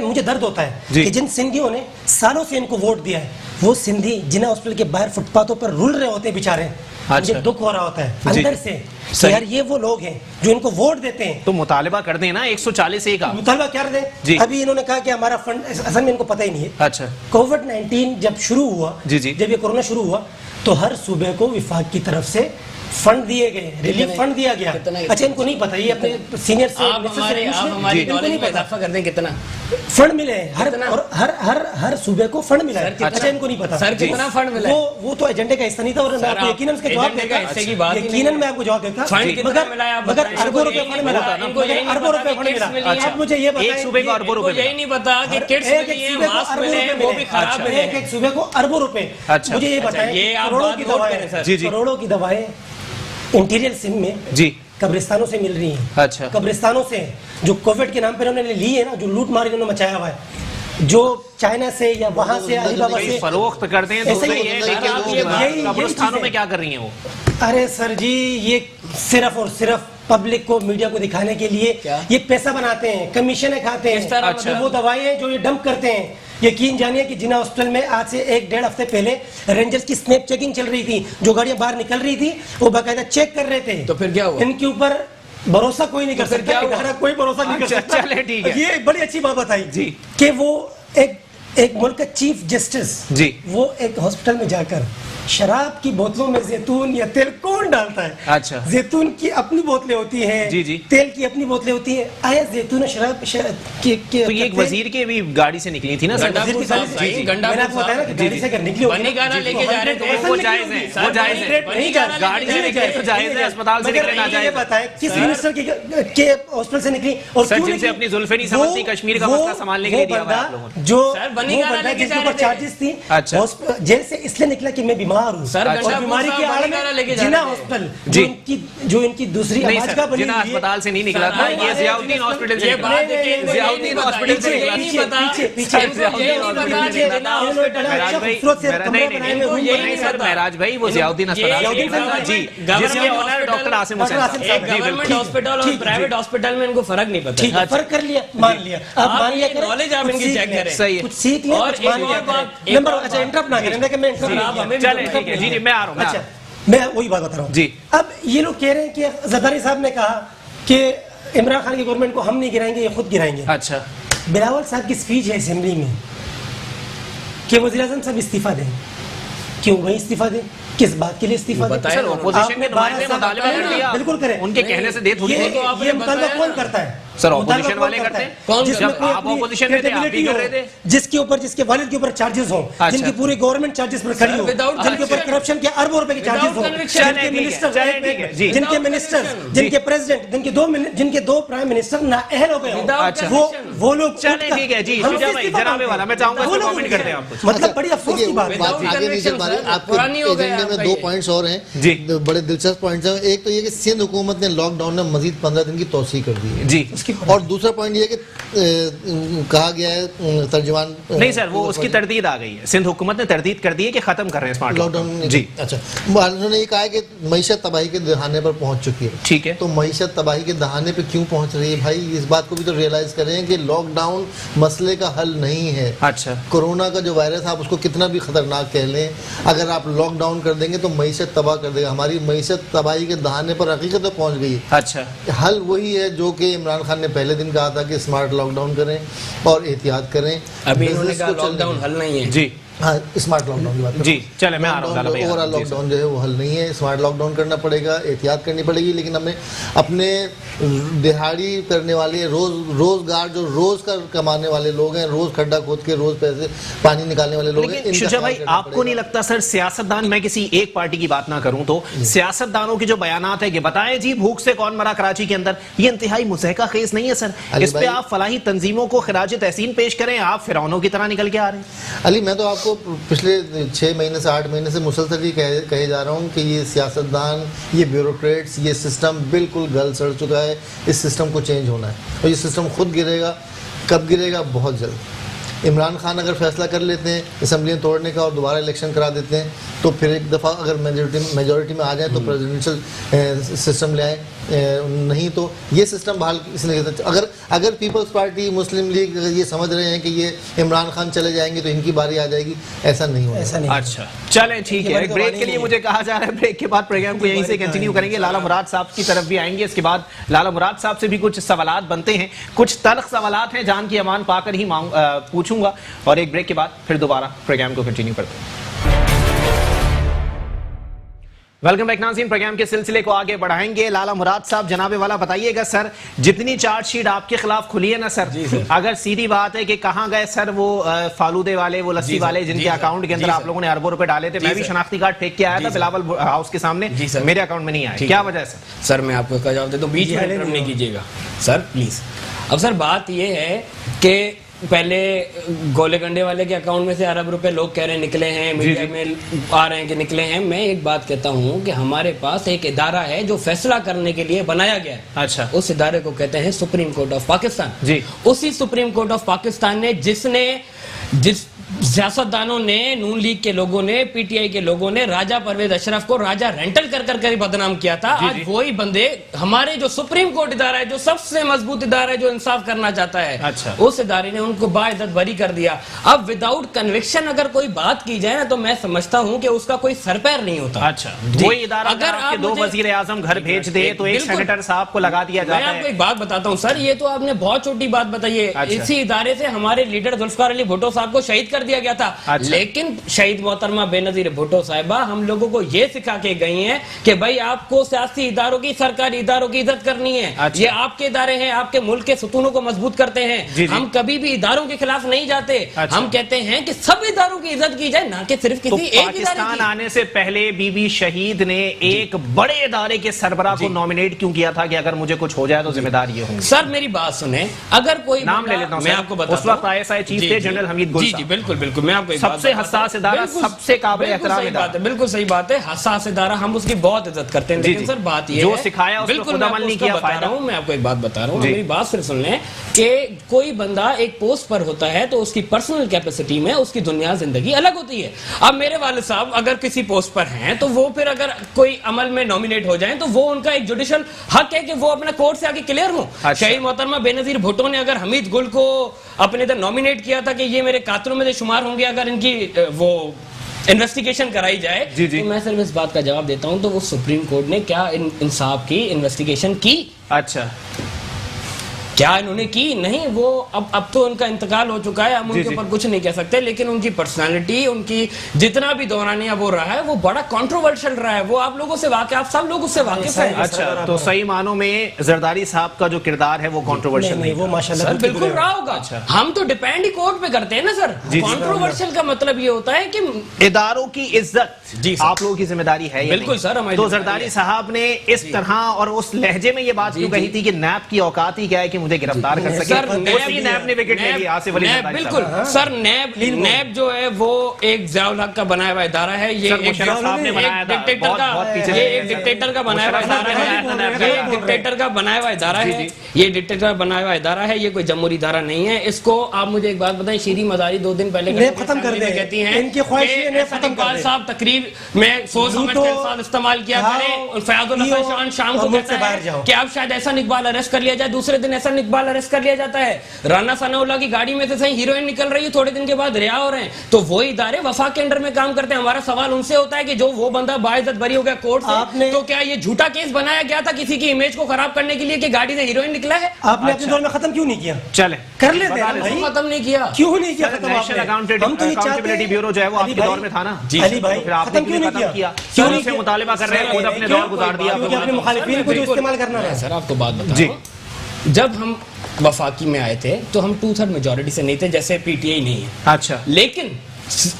मुझे दर्द होता है कि जिन सिंधियों ने सालों से इनको वोट दिया है वो सिंधी जिना हॉस्पिटल के बाहर फुटपाथों पर रुल रहे होते हैं बेचारे। मुझे दुख हो रहा होता है अंदर से कि यार ये वो लोग हैं जो इनको वोट देते हैं। तो मुतालिबा कर दें ना 140A का मुतालिबा कर दें। अभी इन्होंने कहा कि हमारा फंड, असल में इनको पता ही नहीं है। अच्छा, कोविड-19 जब शुरू हुआ जी, जब ये कोरोना शुरू हुआ तो हर सूबे को विफाक की तरफ से फंड दिए गए, रिलीफ फंड दिया गया। अच्छा, इनको नहीं पता, ये अपने सीनियर से इजाफा कर दें कितना फंड मिले हर सूबे को फंड मिला है। अच्छा, इनको नहीं पता सर कितना फंड मिला। वो तो एजेंडे का हिस्सा नहीं था और मैं आपको यकीनन उसका जवाब देता, यकीनन मैं आपको जवाब देता। मगर अरबों रुपए फंड मिला, अरबों रुपए फंड मिला। अब मुझे ये बताएं, एक सूबे को अरबों रुपए, यही नहीं पता कि किड्स मिली है, मास्क मिले हैं, वो भी खराब मिले हैं। एक सूबे को अरबों रुपए। मुझे ये बताएं, करोड़ों की दवाएं इंटीरियर सिंध में जी कब्रिस्तानों से मिल रही हैं। अच्छा, कब्रिस्तानों से जो कोविड के नाम पर उन्होंने ली है ना, जो लूट मार इन्होंने मचाया हुआ है, जो चाइना से या वहां से अलीबाबा से फरोख्त करते हैं, तो सही है, लेकिन कब्रिस्तानों में क्या कर रही हैं वो? अरे सर जी, ये सिर्फ और सिर्फ पब्लिक को, मीडिया को दिखाने के लिए ये पैसा बनाते हैं, कमीशनें खाते हैं। अच्छा, वो दवाएं जो ये डंप करते हैं, यकीन जानिए कि जिना हॉस्पिटल में आज से 1-1.5 हफ्ते पहले रेंजर्स की स्नैप चेकिंग चल रही थी। जो गाड़ियां बाहर निकल रही थी वो बाकायदा चेक कर रहे थे। तो फिर क्या हुआ? इनके ऊपर भरोसा कोई नहीं कर सकता, कोई भरोसा नहीं कर सकता। चले ठीक है, ये बड़ी अच्छी बात बताई जी कि वो एक मुल्क का चीफ जस्टिस जी वो एक हॉस्पिटल में जाकर शराब की बोतलों में जैतून या तेल कौन डालता है? अच्छा, जैतून की अपनी बोतलें होती हैं, जी जी, तेल की अपनी बोतलें होती हैं। आया जैतून और शराब के तो ये एक वजीर के भी गाड़ी से निकली थी ना सर? गाड़ी से निकली लेके जा रहे थे, वो जायज है, वो जायज है, गाड़ी से निकले तो जायज है, अस्पताल से निकले ना जायज। बताएं किस मिनिस्टर के हॉस्पिटल से निकली और सर जिनसे अपनी जुल्फे नहीं समझती, कश्मीर का मसला संभालने के लिए दिया हुआ है आप लोगों ने। जो जिसके ऊपर चार्जेस थी, जेल से इसलिए निकला कि मैं बीमार हूँ और बीमारी की आड़ में जिना हॉस्पिटल जो इनकी दूसरी जिना अस्पताल से नहीं निकला था, ये जियाउद्दीन हॉस्पिटल से निकला, जियाउद्दीन हॉस्पिटल से महराज भाई वो जियाउद्दीन अस्पताल जी, जिसके owner doctor Asim Hussain. Government hospital और प्राइवेट हॉस्पिटल में इनको फर्क नहीं पता, फर्क कर लिया, मान लिया, अब मान लिया, नॉलेज आप इनकी चेक करें, सही है, कुछ सीख लें, कुछ मान लिया। नंबर अच्छा इंटरप्ट ना करें, मैं चले ठीक है जी, मैं आ रहा हूँ। अच्छा मैं वही बात बता रहा हूँ जी। अब ये लोग कह रहे हैं कि जरदारी साहब ने कहा कि इमरान खान की गवर्नमेंट को हम नहीं गिराएंगे, ये खुद गिराएंगे। अच्छा, बिलावल साहब की स्पीच है असेंबली में कि वज़ीर-ए-आज़म साहब इस्तीफा दें, क्यों वही इस्तीफा दें, किस बात के लिए इस्तीफा दें? सर ऑपोजिशन के नुमाइंदे मुतालिबा कर दिया, बिल्कुल करें, उनके कहने से दे थोड़ी ये मुतालिबा कौन करता है? सर ऑपोजिशन वाले करते हैं, कौन? जब आप ऑपोजिशन में थे आप भी कर रहे थे, जिसके ऊपर जिसके वालिद के ऊपर चार्जेस हो, जिनकी पूरी गवर्नमेंट चार्जेस पर खड़ी हो, जिनके ऊपर करप्शन के अरबों रुपए के चार्जेस हो, जिनके मिनिस्टर, जिनके प्रेसिडेंट, जिनके दो प्राइम मिनिस्टर नाअहल हो गए, वो लोग। चले ठीक है जी, जनाबे वाला मैं चाहूंगा इसमें कमेंट करते हैं आप। मतलब बड़ी अफसोस की बात है। आगे नहीं चल पा रही, आपके एजेंडे में 2 पॉइंट्स और हैं जी, बड़े दिलचस्प पॉइंट्स हैं। एक तो ये कि सिंध हुकूमत ने लॉकडाउन में मजीद 15 दिन की तोसी कर दी है जी, और दूसरा पॉइंट ये कि कहा गया है तर्जुमान नहीं सर, वो उसकी तरदीद आ गई है, सिंध हुकूमत ने तरदीद कर दी है कि खत्म कर रहे हैं स्मार्ट लॉकडाउन जी। अच्छा, उन्होंने ये कहा है कि मईशत तबाही के दहाने पर पहुंच चुकी है। ठीक है, तो मईशत तबाही के दहाने पे क्यों पहुंच रही है भाई? इस बात को भी तो रियलाइज करें कि लॉकडाउन मसले का हल नहीं है। अच्छा, कोरोना का जो वायरस आप उसको कितना भी खतरनाक कह लें, अगर आप लॉकडाउन कर देंगे तो मईशत तबाह कर देगा। हमारी मईशत तबाही के दहाने पर हकीकत में पहुंच गई। अच्छा, हल वही है जो कि इमरान खान ने पहले दिन कहा था कि स्मार्ट लॉकडाउन करें और एहतियात करें। अभी इन्होंने कहा लॉकडाउन हल नहीं है जी, हाँ स्मार्ट लॉकडाउन की बात जी, चले मैं आ रहा हूँ। ओवरऑल लॉकडाउन जो है वो हल नहीं है, स्मार्ट लॉकडाउन करना पड़ेगा, एहतियात करनी पड़ेगी। लेकिन हमें अपने दिहाड़ी करने वाले रोजगार जो रोज का कमाने वाले लोग हैं, रोज खड्डा खोद के रोज पैसे पानी निकालने वाले लोग हैं। शुजा भाई आपको नहीं लगता सर सियासतदान, मैं किसी एक पार्टी की बात ना करूं तो सियासतदानों की जो बयानात है कि बताएं जी भूख से कौन मरा कराची के अंदर, ये इंतहाई मुज़हका खेज नहीं है सर? इस पे आप फलाही तंजीमों को खिराज तहसीन पेश करें, आप फिरौनों की तरह निकल के आ रहे हैं। अली मैं तो आपको पिछले 6 महीने से 8 महीने से मुसलसल ही कहे जा रहा हूँ कि ये सियासतदान, ये ब्यूरोक्रेट्स, ये सिस्टम बिल्कुल गल सड़ चुका है। इस सिस्टम को चेंज होना है और ये सिस्टम खुद गिरेगा। कब गिरेगा? बहुत जल्द। इमरान खान अगर फैसला कर लेते हैं असम्बलियाँ तोड़ने का और दोबारा इलेक्शन करा देते हैं तो फिर एक दफ़ा अगर मेजोरिटी में आ जाए तो प्रेसिडेंशियल सिस्टम ले आए, नहीं तो ये सिस्टम बहाल इसलिए अगर पीपल्स पार्टी, मुस्लिम लीग ये समझ रहे हैं कि ये इमरान खान चले जाएंगे तो इनकी बारी आ जाएगी, ऐसा नहीं होगा। ऐसा नहीं। अच्छा चलें ठीक है, ब्रेक के लिए मुझे कहा जा रहा है, ब्रेक के बाद प्रोग्राम को यहीं से कंटिन्यू करेंगे। लाला मुराद साहब की तरफ भी आएंगे, इसके बाद लाला मुराद साहब से भी कुछ सवालात बनते हैं, कुछ तल्ख सवालात हैं, जान की अमान पाकर ही पूछूंगा और एक ब्रेक के बाद फिर दोबारा प्रोग्राम को कंटिन्यू करते हैं। वेलकम बैक नाज़रीन, प्रोग्राम के सिलसिले को आगे बढ़ाएंगे। लाला मुराद साहब जनाबे वाला बताइएगा सर, जितनी चार्जशीट आपके खिलाफ खुली है ना सर, अगर सीधी बात है कि कहाँ गए सर वो फालूदे वाले, वो लस्सी वाले जिनके अकाउंट के अंदर आप लोगों ने अरबों रुपए डाले थे? मैं भी शनाख्ती कार्ड फेंक के आया था बिलावल हाउस के सामने, मेरे अकाउंट में नहीं आया, क्या वजह है सर? सर मैं आपको जवाब देता हूं, बीच में इंटरप्ट नहीं कीजिएगा सर प्लीज। अब सर बात ये है कि पहले गोले गंडे वाले के अकाउंट में से अरब रुपए लोग कह रहे हैं निकले हैं, मीडिया में आ रहे हैं कि निकले हैं। मैं एक बात कहता हूं कि हमारे पास एक इदारा है जो फैसला करने के लिए बनाया गया है। अच्छा, उस इदारे को कहते हैं सुप्रीम कोर्ट ऑफ पाकिस्तान जी। उसी सुप्रीम कोर्ट ऑफ पाकिस्तान ने जिस सियासतदानों ने, नून लीग के लोगों ने, पीटीआई के लोगों ने राजा परवेज अशरफ को राजा रेंटल कर कर बदनाम किया था, आज वही बंदे हमारे जो सुप्रीम कोर्ट इदारा है, जो सबसे मजबूत इदारा है, जो इंसाफ करना चाहता है, अच्छा, उस इदारे ने उनको बाइज्जत बरी कर दिया। अब विदाउट कन्विक्शन अगर कोई बात की जाए ना तो मैं समझता हूं कि उसका कोई सर पैर नहीं होता। अच्छा, वही इदारा अगर आपके 2 वजीर आजम घर भेज दे तो एक सेनेटर साहब को लगा दिया जाता है। मैं आपको एक बात बताता हूं सर, ये तो आपने बहुत छोटी बात बताई है। इसी इदारे से हमारे लीडर जुल्फकार अली भुट्टो साहब को शहीद कर दिया गया था। अच्छा। लेकिन शहीद मोहतरमा बेनजीर भुट्टो साहिबा हम लोगों को ये सिखा के गई हैं कि भाई आपको सियासी इदारों की, सरकारी इदारों की इज्जत करनी है। अच्छा। ये आपके इदारे हैं, आपके मुल्क के सुतूनों को मजबूत करते हैं। हम कभी भी इदारों के खिलाफ नहीं जाते। अच्छा। हम कहते हैं कि सब इदारों की इज्जत की जाए, ना कि सिर्फ किसी एक इदारे पाकिस्तान की। आने से पहले बीबी शहीद ने एक बड़े इदारे के सरबराह को नॉमिनेट क्यों किया था कि अगर मुझे कुछ हो जाए तो जिम्मेदार ये होंगे? सर मेरी बात सुने, अगर कोई नाम ले लेता हूं, मैं आपको बताता हूं, उस वक्त आईएसआई चीफ थे जनरल हमीद गुल साहब। बिल्कुल बिल्कुल, मैं आपको सबसे हसास इदारा, सबसे काबिल एहतराम इदारा। बिल्कुल सही बात है, हसास इदारा, हम उसकी बहुत इज्जत करते हैं। लेकिन सर बात ये जो सिखाया उसको बिल्कुल खुद अमल नहीं किया, बता रहा हूं, मैं आपको एक बात बता रहा हूं, मेरी बात फिर सुन लें कि कोई बंदा एक पोस्ट पर होता है तो उसकी पर्सनल कैपेसिटी में उसकी दुनिया जिंदगी अलग होती है। अब मेरे वालिद साहब अगर किसी पोस्ट पर हैं तो वो फिर अगर कोई अमल में नॉमिनेट हो जाए तो वो उनका एक जुडिशियल हक है कि वो अपने कोर्ट से आगे क्लियर हो। शहीद मोहतरमा बेनजीर भुट्टो ने अगर हमीद गुल को अपने इधर नॉमिनेट किया था कि ये मेरे कातिलों में से शुमार होंगे अगर इनकी वो इन्वेस्टिगेशन कराई जाए, तो मैं सिर्फ इस बात का जवाब देता हूं तो वो सुप्रीम कोर्ट ने क्या इंसाफ की इन्वेस्टिगेशन की? अच्छा, क्या इन्होंने की? नहीं, वो अब तो उनका इंतकाल हो चुका है, हम उनके ऊपर कुछ नहीं कह सकते। लेकिन उनकी पर्सनालिटी, उनकी जितना भी दौरानिया वो रहा है वो बड़ा कंट्रोवर्शियल रहा है। वो आप लोगों से वाकिफ, आप सब लोग उससे वाकिफ हैं। अच्छा, तो सही मानों में जरदारी साहब का जो किरदार है वो कंट्रोवर्शियल नहीं, वो माशाल्लाह बिल्कुल रहा होगा। अच्छा। हम तो डिपेंड ही कोर्ट पे करते हैं ना सर। कंट्रोवर्शियल का मतलब ये होता है कि इदारों की इज्जत आप लोगों की जिम्मेदारी है। बिल्कुल सर, हमारी तो जरदारी साहब ने इस तरह और उस लहजे में ये बात क्यों कही थी कि नैब की औकात ही क्या है कि मुझे गिरफ्तार कर सके? नैब ने विकेट ले लिया आसिफ अली जरदारी। बिल्कुल सर, नैब जो है वो एक ज़ियाउल हक का बनाया हुआ इदारा है। ये एक डिक्टेटर का, ये एक डिक्टेटर का बनाया हुआ इदारा है। ये डिक्टेटर का बनाया हुआ इदारा है। ये डिक्टेटर बनाया हुआ इदारा है, ये कोई जमहूरी इदारा नहीं है। इसको आप मुझे एक बात बताएं, शीरी मजारी 2 दिन पहले खत्म कर दे कहती हैं इकबाल साहब तकरीर में सोच समझ के अल्फाज इस्तेमाल किया करें। फयाजुल हसन शान शाम को कहता है कि अब शायद ऐसा इकबाल अरेस्ट कर लिया जाए, दूसरे दिन ऐसा इकबाल अरेस्ट कर लिया जाता है। राना सनाउल्लाह की गाड़ी में से सही हीरोइन निकल रही है, थोड़े दिन के बाद रिहा हो रहे हैं। तो वो इदारे वफा के अंडर में काम करते हैं। हमारा सवाल उनसे होता है कि जो वो बंदा बाइज्जत बरी हो गया कोर्ट से, तो क्या ये झूठा केस बनाया गया था किसी की इमेज को खराब करने के लिए कि गाड़ी से हीरोइन निकला है? आपने अपने दौर में खत्म क्यों नहीं किया? चले कर लेते हैं, खत्म नहीं किया, क्यों नहीं किया? नेशनल अकाउंटेबिलिटी ब्यूरो जो है वो आपके दौर में था ना जी, अली भाई, फिर आपने क्यों नहीं किया? क्यों नहीं मुतालिबा कर रहे हैं, खुद अपने दौर गुजार दिया, अपने मुखालिफिन को इस्तेमाल करना है। सर आपको बात बताऊं, जब हम वफाकी में आए थे तो हम 2/3 मेजोरिटी से नहीं थे, जैसे पीटीआई नहीं है। अच्छा, लेकिन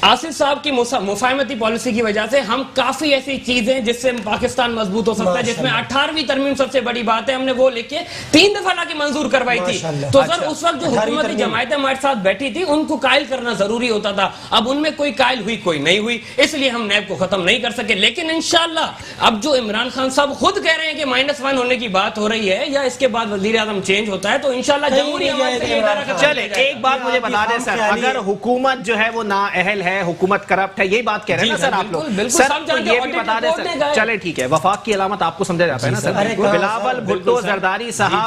आसिफ साहब की मुफाहमती पॉलिसी की वजह से हम काफी ऐसी चीजें जिससे पाकिस्तान मजबूत हो सकता है, जिसमें 18वीं तरमीम सबसे बड़ी बात है, हमने वो लेके 3 दफा लाके मंजूर करवाई थी। तो सर उस वक्त जो हुकूमती जमायतें हमारे साथ बैठी थी उनको कायल करना जरूरी होता था। अब उनमें कोई कायल हुई, कोई नहीं हुई, इसलिए हम नैब को खत्म नहीं कर सके। लेकिन इंशाल्लाह अब जो इमरान खान साहब खुद कह रहे हैं कि -1 होने की बात हो रही है या इसके बाद वजीर आजम चेंज होता है तो इंशाल्लाह जमहूरी चले एक बात मुझे बता दें सर, अगर हुकूमत जो है वो नाअहल है, हुकूमत करप्ट है, यही बात कह रहे हैं ना सर आप लोग? सर तो ये भी बता दें सर, चले ठीक है, वफाक की अलामत आपको समझा जाता है ना सर? बिलावल भुट्टो जरदारी साहब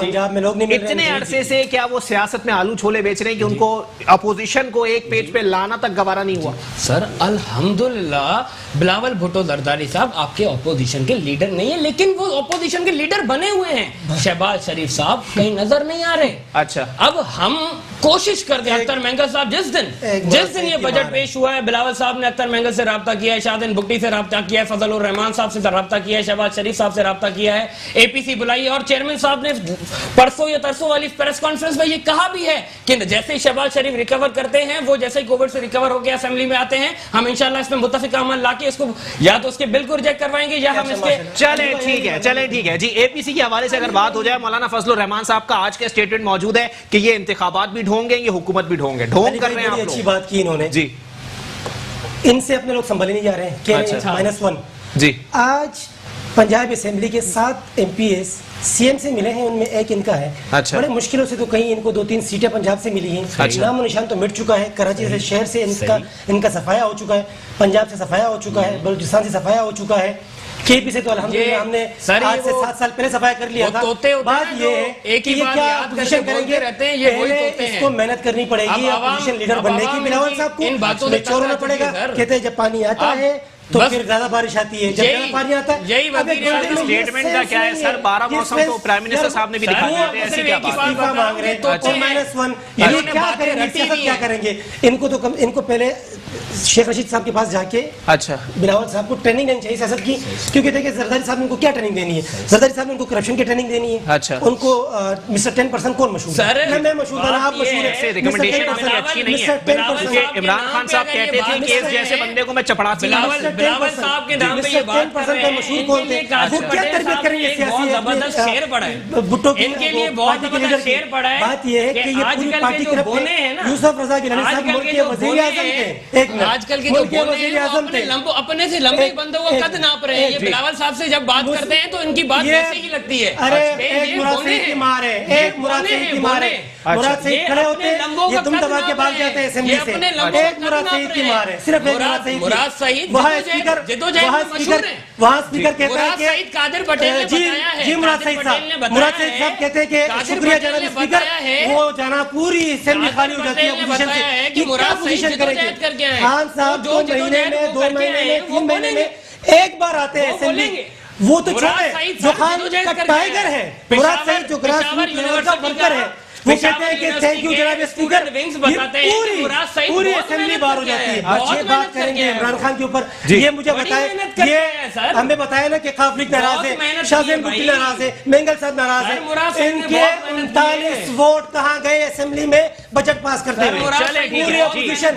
इतने अरसे से क्या वो सियासत में आलू छोले बेच रहे हैं कि उनको अपोजिशन को एक पेज पे लाना तक गवारा नहीं हुआ? सर अल्हम्दुलिल्लाह बिलावल भुट्टो जरदारी साहब आपके अपोजिशन के लीडर नहीं है, लेकिन वो अपोजिशन के लीडर बने हुए हैं। शहबाज शरीफ साहब कहीं नजर नहीं आ रहे। अच्छा, अब हम कोशिश करते हैं, अख्तर मेंगल साहब जिस दिन ये बजट पेश हुआ है, बिलावल साहब ने अख्तर मेंगल से राब्ता किया है, शाहदीन भुट्टी से राब्ता किया है, फजल उर रहमान साहब से राब्ता किया है, शहबाज शरीफ साहब से राब्ता किया है, एपीसी बुलाई है और चेयरमैन साहब ने परसों या तरसों वाली प्रेस कॉन्फ्रेंस में ये कहा भी है कि जैसे ही शहबाज शरीफ रिकवर करते हैं, वो जैसे ही कोविड से रिकवर होकर असेंबली में आते हैं, हम इंशाल्लाह इसमें मुत्तफिक अमल लाके इसको या तो उसके बिल को रिजेक्ट करवाएंगे या हम इसके चले ठीक है जी। एपीसी के हवाले से अगर बात हो जाए, मौलाना फजलुर रहमान साहब का आज के स्टेटमेंट मौजूद है कि ये इंतखाबात भी ढोंगे, ये हुकूमत भी ढोंगे, ढोंग कर रहे हैं आप लोग। अच्छी बात की इन्होंने जी, इनसे अपने लोग संभले नहीं जा रहे हैं। अच्छा। -1 जी, आज पंजाब असेंबली के 7 MPs सीएम से मिले हैं, उनमें एक इनका है। अच्छा। बड़े मुश्किलों से तो कहीं इनको 2-3 सीटें पंजाब से मिली हैं। अच्छा। नाम निशान तो मिट चुका है, कराची से शहर से इनका सफाया हो चुका है, पंजाब से सफाया हो चुका है, बलूचिस्तान से सफाया हो चुका है, केपी से तो अल्हम्दुलिल्लाह हमने आज से 7 साल पहले सफाया कर लिया था। बात ये है एक ही बात याद पोजीशन करेंगे रहते हैं, ये वही तोते हैं। इसको मेहनत करनी पड़ेगी, अपोजिशन लीडर बनने की। बिलावल साहब को इन बातों में चोर होना पड़ेगा। कहते हैं जब पानी आता है तो फिर ज्यादा बारिश आती है, जब ज्यादा पानी आता है। यही स्टेटमेंट का क्या है सर, 12 मौसम तो प्राइम मिनिस्टर साहब ने भी दिखा दिए थे, ऐसी क्या बात मांग रहे हैं? तो -1 ये क्या करेंगे, क्या करेंगे? इनको पहले शेख रशीद साहब के पास जाके अच्छा बिलावल साहब को ट्रेनिंग देनी चाहिए सियासत की, क्योंकि देखिए जरदारी साहब ने उनको क्या ट्रेनिंग देनी है? जरदारी साहब ने उनको करप्शन की ट्रेनिंग देनी है। अच्छा उनको मिस्टर 10% कौन मशहूर है? मैं मशहूर है, आप मशहूर है। रिकमेंडेशन हमें अच्छी नहीं है। इमरान खान साहब कहते थे कि इस जैसे बंदे को मैं चपड़ासी बिलावल साहब के नाम पे ये बात कर रहे हैं, मशहूर कौन थे? वो क्या तरबियत करेंगे सियासी? जबरदस्त शेर पड़ा है भुट्टो इनके लिए, बहुत जबरदस्त शेर पड़ा है। बात ये है कि ये पूरी पार्टी जो बोने हैं ना, यूसुफ रजा गिलानी साहब मुल्क के वजीर आज़म थे। एक आजकल के जो वजीर आज़म थे, अपने से लंबे बंदों को कद नाप रहे हैं। ये बिलावल साहब से जब बात करते हैं तो इनकी बात वैसे ही लगती है। अरे एक मुराद सईद की मार है, एक मुराद सईद की मार है। मुराद सईद खड़े होते हैं, ये तुम दबा के भाग जाते हैं असेंबली से। एक मुराद सईद की मार है, सिर्फ एक मुराद सईद। वहाँ स्पीकर कहता है कि कादिर पटेल ने बताया है, जी मुराद सईद साहब कहते हैं कि शुक्रिया जनाब स्पीकर, वो जाना पूरी असेंबली खाली हो जाती है अपोजिशन से कि मुराद पोजीशन करेंगे। खान साहब 2 महीने में, 2 महीने में, 3 महीने में एक बार आते हैं असेंबली। वो तो छोड़े, जो खान का टाइगर है मुराद सईद, जो ग्रास रूट लेवल का वर्कर है, वो कहते हैं कि थैंक यू जनाब स्पीकर। पूरी असेंबली बाहर हो जाती है। ये बात करेंगे इमरान खान के ऊपर। ये मुझे बताए, ये हमें बताया ना कि काफिक नाराज है, शाहजहान भुट्टी नाराज है, मेंगल साहब नाराज है। इनके 39 वोट कहाँ गए असेंबली में बजट पास करते हुए? पूरी ऑपोजिशन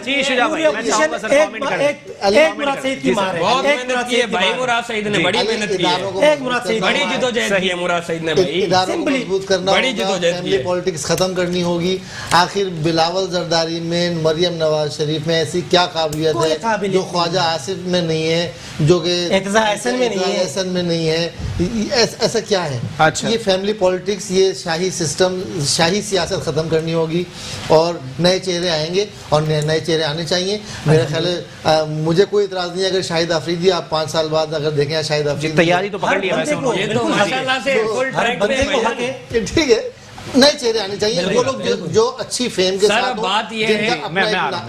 एक मुराद सईद की मार है। एक मुराद सईद भाई, मुराद सईद ने बड़ी मेहनत की है, एक मुराद सईद बड़ी जिद्दोजहद की है मुराद सईद ने भाई। इदारों को मजबूत करना होगा, फैमिली पॉलिटिक्स खत्म करनी होगी। आखिर बिलावल जरदारी में, मरियम नवाज शरीफ में ऐसी क्या काबिलियत है जो ख्वाजा आसिफ में नहीं है, जो कि एहसन में नहीं है? ऐसा क्या है? अच्छा। ये फैमिली पॉलिटिक्स, ये शाही सिस्टम, शाही सियासत खत्म करनी होगी और नए चेहरे आएंगे और नए चेहरे आने चाहिए। मेरा ख्याल है मुझे कोई इतराज नहीं है अगर शाहिद आफरीदी आप 5 साल बाद अगर देखें शाहिद अफरीदी तैयारी तो पकड़ लिया वैसे उन्होंने, ये तो माशाल्लाह से फुल ट्रैक पे है। ठीक है, नए चेहरे आने चाहिए, वो लोग जो अच्छी फेम के साथ हो,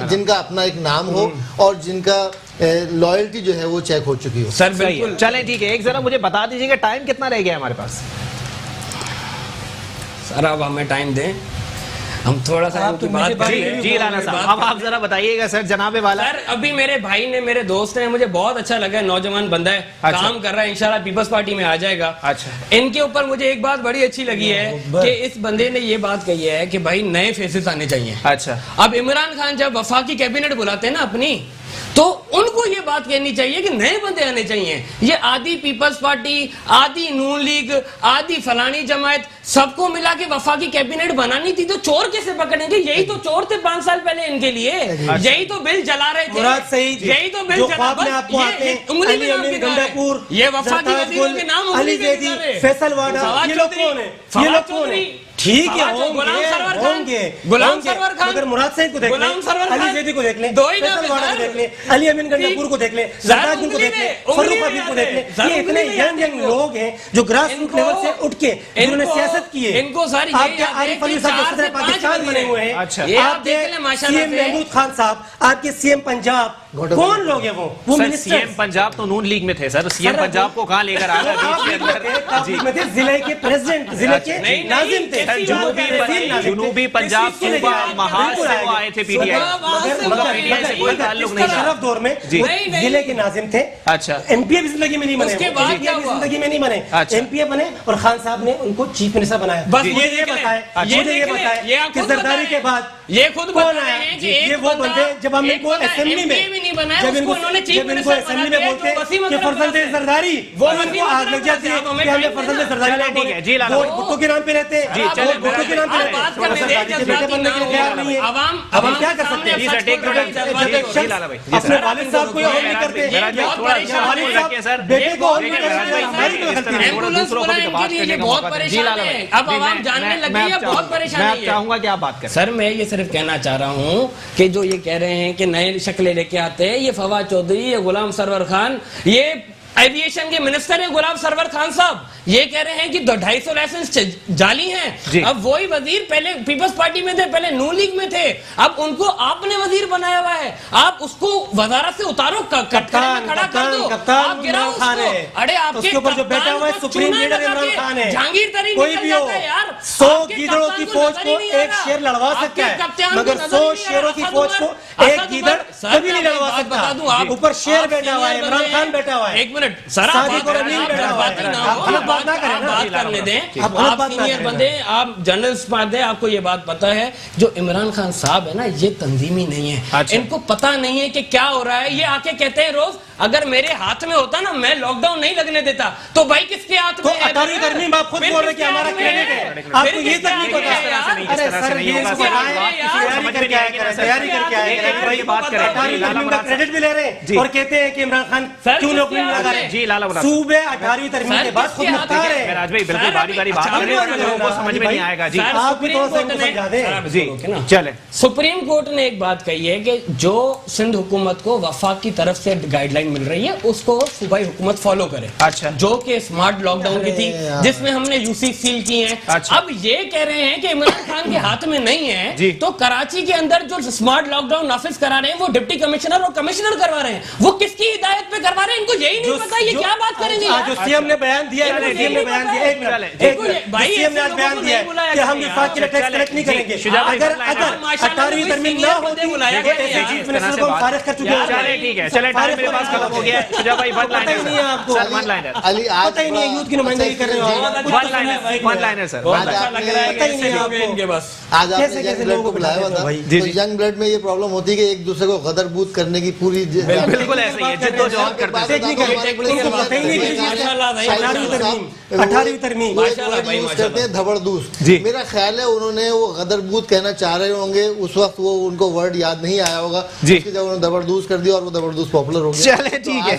जिनका अपना एक नाम हो और जिनका लॉयल्टी जो है वो चेक हो चुकी हो। सर बिल्कुल, चलें ठीक है। एक जरा मुझे बता दीजिएगा टाइम कितना रह गया हमारे पास? सर अब हमें टाइम दें, हम थोड़ा सा तो जी राना साहब, अब आप जरा बताइएगा सर, जनाबे वाला। सर अभी मेरे भाई ने, मेरे दोस्त ने, मुझे बहुत अच्छा लगा, नौजवान बंदा है, अच्छा। काम कर रहा है, इंशाल्लाह पीपल्स पार्टी में आ जाएगा। अच्छा। इनके ऊपर मुझे एक बात बड़ी अच्छी लगी है कि इस बंदे ने ये बात कही है कि भाई नए फेसेस आने चाहिए। अच्छा। अब इमरान खान जब वफाकी कैबिनेट बुलाते हैं ना अपनी, तो उनको ये बात कहनी चाहिए कि नए बंदे आने चाहिए। ये आधी पीपल्स पार्टी, आधी नून लीग, आधी फलानी जमात, सबको मिला के वफाकी कैबिनेट बनानी थी, तो चोर कैसे पकड़ेंगे? यही तो चोर थे 5 साल पहले इनके लिए। यही तो बिल जला रहे थे, यही तो बिल जला। ये वफाकी वजीरों के नाम फैसल वाडा, ये लोग कौन है? ठीक है, होंगे गुलाम सरवर खान, मगर मुराद सईद को देख ले, अली जैदी को देख ले, फैसल वाडा को देख ले, अली अमीन गंडापुर को देख ले, जरदारी को देख ले, फरूख हबीब को देख ले। ये इतने यंग लोग हैं जो ग्रास रूट लेवल से उठ के जिन्होंने सियासत की है। इनको सारी आपके आरिफ अली साहब सदर पाकिस्तान बने हुए हैं। आपके सीएम महमूद खान साहब, आपके सीएम पंजाब, कौन लोग हैं वो सीएम पंजाब तो नून लीग में थे सर। सीएम पंजाब को कहाँ लेकर आ गए? जिले के प्रेसिडेंट, जिले के नाजिम थे। जुनूबी पंजाब सूबा महाज से वो आए थे पीटीआई से कोई ताल्लुक नहीं था। शरफ दौर में जिले के नाजिम थे। अच्छा। एमपीए भी जिंदगी में नहीं बने, जिंदगी में नहीं बने, एमपीए बने और खान साहब ने उनको चीफ मिनिस्टर बनाया। बस मुझे ये बताया कि जरदारी के बाद ये खुद कौन आया? ये वो बंदे जब हम इनको असेंबली में, जब इनको असेंबली में बोलते कि फरजंद जरदारी, वो उनको आग लग जाती है कि हमें फरजंद जरदारी वो भुट्टो के नाम पे रहते हैं, भुट्टो के नाम पे बेटे बनने के लिए तैयार नहीं है। अब हम क्या कर सकते हैं? अपने वालिद साहब को ऑन नहीं करते, वालिद साहब बेटे को ऑन नहीं करते, बहुत परेशान है। अब आवाम जानने लगी है, बहुत परेशानी है। मैं चाहूंगा कि आप बात करें। सर मैं ये सिर्फ कहना चाह रहा हूँ कि जो ये कह रहे हैं कि नए शक्लें लेके आते हैं, ये फवाद चौधरी, ये गुलाम सरवर खान, ये एविएशन के मिनिस्टर हैं गुलाम सरवर खान साहब, ये कह रहे हैं कि 250 लाइसेंस जाली हैं। अब वही वजीर पहले पीपल्स पार्टी में थे, पहले नून लीग में थे, अब उनको आपने वजीर बनाया हुआ है, आप उसको वजारत से उतारो, कप्तान खड़ा कर दो, आप गिराओ उसको। अरे आपके ऊपर जो बैठा हुआ है सुप्रीम लीडर इमरान खान है, जहांगीर तरीन कोई भी हो यार, 100 गीदड़ों की फौज को एक शेर लड़वा सकता है, मगर 100 शेरों की फौज को एक गीदड़ कभी नहीं लड़वा सकता। ऊपर शेर बैठा हुआ है, इमरान खान बैठा हुआ है। एक मिनट सर, बात करने दें, आप सीनियर बंदे, आप जर्नलिस्ट बात है, आपको ये बात पता है जो इमरान खान साहब है ना, ये तंजीमी नहीं है। इनको पता नहीं है कि क्या हो रहा है। ये आके कहते हैं रोज, अगर मेरे हाथ में होता ना, मैं लॉकडाउन नहीं लगने देता। तो भाई किसके हाथ में है? 18वीं तरमीम आप खुद बोल रहे हैं कि हमारा क्रेडिट है, आपको ये तक नहीं पता। अरे सर ये तैयारी करके आए, वही बात करें, 18वीं तरमीम का क्रेडिट भी ले रहे हैं और कहते हैं कि इमरान खान क्यों नौकरी नहीं लगा रहे। जी लाला सूबे 18वीं तरमीम के बाद खुद मुख्तार है। राज भाई बिल्कुल बारी बारी बात करें, लोगों को समझ में नहीं आएगा। जी आप भी थोड़ा सा समझा दें। जी चले। सुप्रीम कोर्ट ने एक बात कही है कि जो सिंध हुकूमत को वफाक की तरफ से गाइडलाइन मिल रही है उसको सूबाई हुकूमत फॉलो करे। अच्छा। जो कि स्मार्ट लॉकडाउन की थी, जिसमें हमने यूसी सील की है। अच्छा। अब ये कह रहे हैं कि इमरान खान के हाथ में नहीं है, तो कराची के अंदर जो स्मार्ट लॉकडाउन नाफिज करा रहे हैं वो डिप्टी कमिश्नर और कमिश्नर करवा रहे हैं। वो किसकी हिदायत पे करवा रहे हैं, इनको यही नहीं पता ये क्या बात करेंगे। जो सीएम ने बयान दिया है, सीएम ने बयान दिया, एक मिनट भाई, सीएम ने आज बयान दिया कि हम विफाक के लिए टैक्स कलेक्ट नहीं करेंगे। अगर 18वीं तरमीम ना होती तो चीफ मिनिस्टर को हम फारिग कर चुके हैं। ठीक है, चले टाइम मेरे पास खत्म हो गया है। शुजा भाई वन लाइनर नहीं है आपको, अली आज पता ही नहीं है यूथ की नुमाइंदगी कर रहे हो। वन लाइनर सर, पता ही नहीं है आपको बस आज आपने यंग ब्लड को बुलाया हुआ था, तो यंग ब्लड में ये प्रॉब्लम होती है कि एक दूसरे को गदर बूत करने की पूरी बिल्कुल ऐसे ही है, जिद्दोजहद करते हैं। 18वीं तरमीम करते हैं धबरदूस। मेरा ख्याल है उन्होंने वो गदर बूत कहना चाह रहे होंगे, उस वक्त वो उनको वर्ड याद नहीं आया होगा, जब उन्होंने धबरदूस कर दिया और वो धबरदूस पॉपुलर हो गया। चले ठीक है,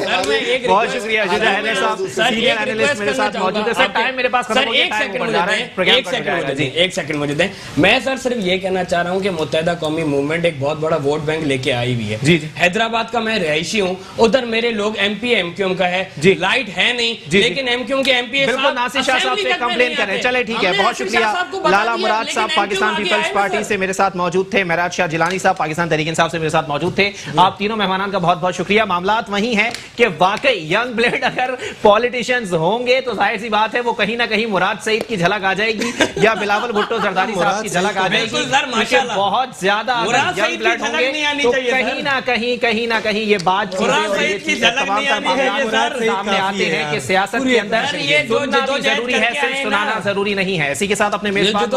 बहुत शुक्रिया शुजा अहले साहब, सीनियर एनालिस्ट मेरे साथ मौजूद है। सर टाइम मेरे पास खत्म हो गया, टाइम ऊपर जा रहा है, प्रोग्राम कट जाएगा। जी एक सेकंड मुझे दें। मैं सर सिर्फ ये कहना चाह रहा हूँ कि मुत्तहिदा कौमी मूवमेंट एक बहुत बड़ा वोट बैंक लेके आई हुई है। जी हैदराबाद का मैं रहायशी हूँ, उधर मेरे लोग एमपी एमक्यूएम का है, लाइट है नहीं, लेकिन एमक्यूएम के एमपी बिल्कुल नासिर शाह साहब से कंप्लेन करें। चले ठीक है, बहुत शुक्रिया। लाला मुराद साहब पाकिस्तान पीपल्स पार्टी से मेरे साथ मौजूद थे, महराज शाह जिलानी साहब पाकिस्तान तहरीक इंसाफ से मेरे साथ मौजूद थे। आप तीनों मेहमानान का बहुत बहुत शुक्रिया। मामलात वही है कि वाकई यंग ब्लड अगर पॉलिटिशियंस होंगे तो जाहिर सी बात है वो कहीं ना कहीं मुराद सईद की झलक आ जाएगी या बिलावल भुट्टो जरदारी साहब की झलक आ जाएगी। बहुत ज्यादा यंग ब्लड होंगे तो कहीं ना कहीं ये बात सामने आते हैं कि सियासत के अंदर सुनना भी जरूरी है, सिर्फ सुनाना जरूरी नहीं है। इसी के साथ अपने मेजबान